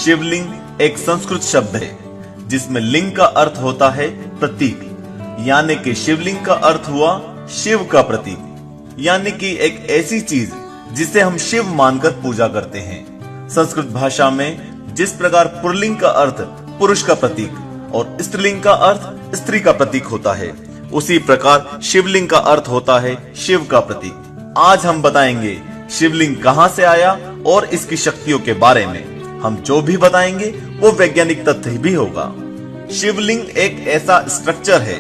शिवलिंग एक संस्कृत शब्द है जिसमें लिंग का अर्थ होता है प्रतीक, यानी कि शिवलिंग का अर्थ हुआ शिव का प्रतीक, यानी कि एक ऐसी चीज जिसे हम शिव मानकर पूजा करते हैं। संस्कृत भाषा में जिस प्रकार पुल्लिंग का अर्थ पुरुष का प्रतीक और स्त्रीलिंग का अर्थ स्त्री का प्रतीक होता है, उसी प्रकार शिवलिंग का अर्थ होता है शिव का प्रतीक। आज हम बताएंगे शिवलिंग कहां से आया और इसकी शक्तियों के बारे में। हम जो भी बताएंगे वो वैज्ञानिक तथ्य भी होगा। शिवलिंग एक ऐसा स्ट्रक्चर है,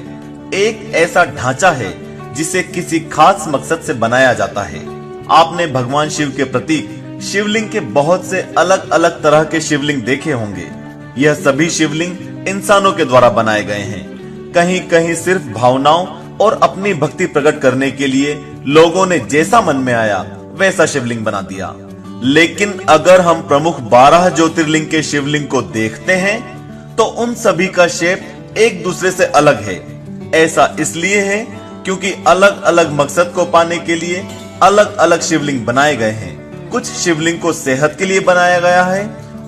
एक ऐसा ढांचा है जिसे किसी खास मकसद से बनाया जाता है। आपने भगवान शिव के प्रतीक शिवलिंग के बहुत से अलग अलग तरह के शिवलिंग देखे होंगे। यह सभी शिवलिंग इंसानों के द्वारा बनाए गए हैं। कहीं कहीं सिर्फ भावनाओं और अपनी भक्ति प्रकट करने के लिए लोगों ने जैसा मन में आया वैसा शिवलिंग बना दिया। लेकिन अगर हम प्रमुख 12 ज्योतिर्लिंग के शिवलिंग को देखते हैं तो उन सभी का शेप एक दूसरे से अलग है। ऐसा इसलिए है क्योंकि अलग अलग मकसद को पाने के लिए अलग अलग शिवलिंग बनाए गए हैं। कुछ शिवलिंग को सेहत के लिए बनाया गया है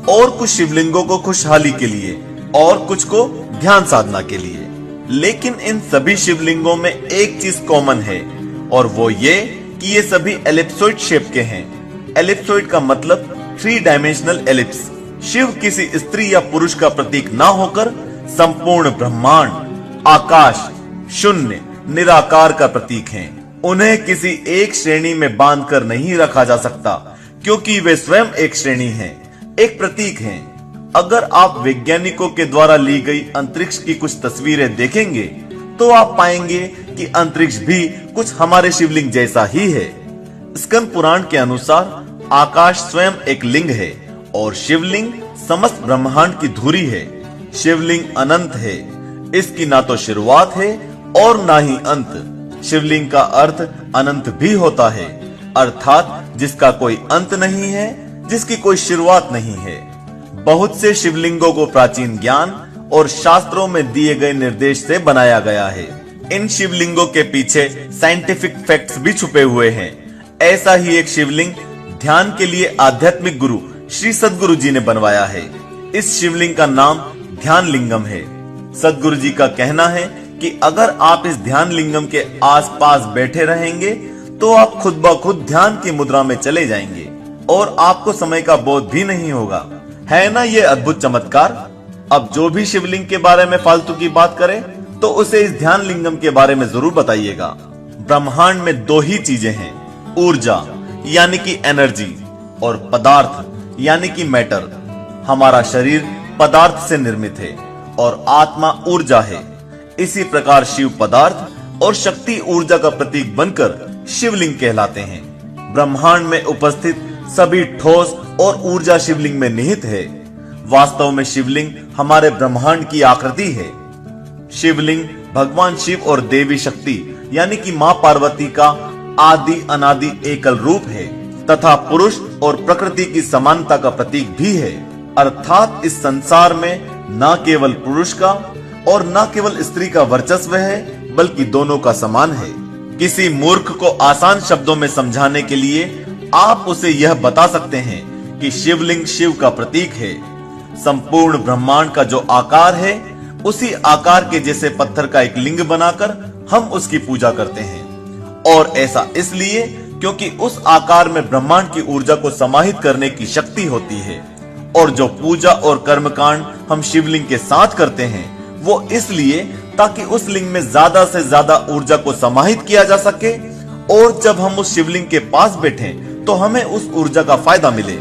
और कुछ शिवलिंगों को खुशहाली के लिए और कुछ को ध्यान साधना के लिए। लेकिन इन सभी शिवलिंगों में एक चीज कॉमन है और वो ये कि ये सभी एलिप्सोइड शेप के हैं। एलिप्सोइड का मतलब 3 डायमेंशनल एलिप्स। शिव किसी स्त्री या पुरुष का प्रतीक ना होकर संपूर्ण ब्रह्मांड, आकाश, शून्य, निराकार का प्रतीक हैं। उन्हें किसी एक श्रेणी में बांधकर नहीं रखा जा सकता क्योंकि वे स्वयं एक श्रेणी हैं, एक प्रतीक हैं। अगर आप वैज्ञानिकों के द्वारा ली गई अंतरिक्ष की कुछ तस्वीरें देखेंगे तो आप पाएंगे कि अंतरिक्ष भी कुछ हमारे शिवलिंग जैसा ही है। स्कंद पुराण के अनुसार आकाश स्वयं एक लिंग है और शिवलिंग समस्त ब्रह्मांड की धुरी है। शिवलिंग अनंत है, इसकी ना तो शुरुआत है और ना ही अंत। शिवलिंग का अर्थ अनंत भी होता है, अर्थात जिसका कोई अंत नहीं है, जिसकी कोई शुरुआत नहीं है। बहुत से शिवलिंगों को प्राचीन ज्ञान और शास्त्रों में दिए गए निर्देश से बनाया गया है। इन शिवलिंगों के पीछे साइंटिफिक फैक्ट्स भी छुपे हुए हैं। ऐसा ही एक शिवलिंग ध्यान के लिए आध्यात्मिक गुरु श्री सद्गुरु जी ने बनवाया है। इस शिवलिंग का नाम ध्यान लिंगम है। सद्गुरु जी का कहना है कि अगर आप इस ध्यान लिंगम के आसपास बैठे रहेंगे तो आप खुद ब खुद ध्यान की मुद्रा में चले जाएंगे और आपको समय का बोध भी नहीं होगा। है ना ये अद्भुत चमत्कार। अब जो भी शिवलिंग के बारे में फालतू की बात करे तो उसे इस ध्यान लिंगम के बारे में जरूर बताइएगा। ब्रह्मांड में 2 ही चीजें हैं, ऊर्जा यानी कि एनर्जी और पदार्थ यानी कि मैटर। हमारा शरीर पदार्थ से निर्मित है और आत्मा ऊर्जा है। इसी प्रकार शिव पदार्थ और शक्ति ऊर्जा का प्रतीक बनकर शिवलिंग कहलाते हैं। ब्रह्मांड में उपस्थित सभी ठोस और ऊर्जा शिवलिंग में निहित है। वास्तव में शिवलिंग हमारे ब्रह्मांड की आकृति है। शिवलिंग भगवान शिव और देवी शक्ति यानी कि मां पार्वती का आदि अनादि एकल रूप है तथा पुरुष और प्रकृति की समानता का प्रतीक भी है। अर्थात इस संसार में न केवल पुरुष का और न केवल स्त्री का वर्चस्व है, बल्कि दोनों का समान है। किसी मूर्ख को आसान शब्दों में समझाने के लिए आप उसे यह बता सकते हैं कि शिवलिंग शिव का प्रतीक है। संपूर्ण ब्रह्मांड का जो आकार है, उसी आकार के जैसे पत्थर का एक लिंग बनाकर हम उसकी पूजा करते हैं। और ऐसा इसलिए क्योंकि उस आकार में ब्रह्मांड की ऊर्जा को समाहित करने की शक्ति होती है। और जो पूजा और कर्मकांड हम शिवलिंग के साथ करते हैं वो इसलिए ताकि उस लिंग में ज्यादा से ज्यादा ऊर्जा को समाहित किया जा सके और जब हम उस शिवलिंग के पास बैठें तो हमें उस ऊर्जा का फायदा मिले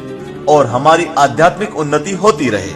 और हमारी आध्यात्मिक उन्नति होती रहे।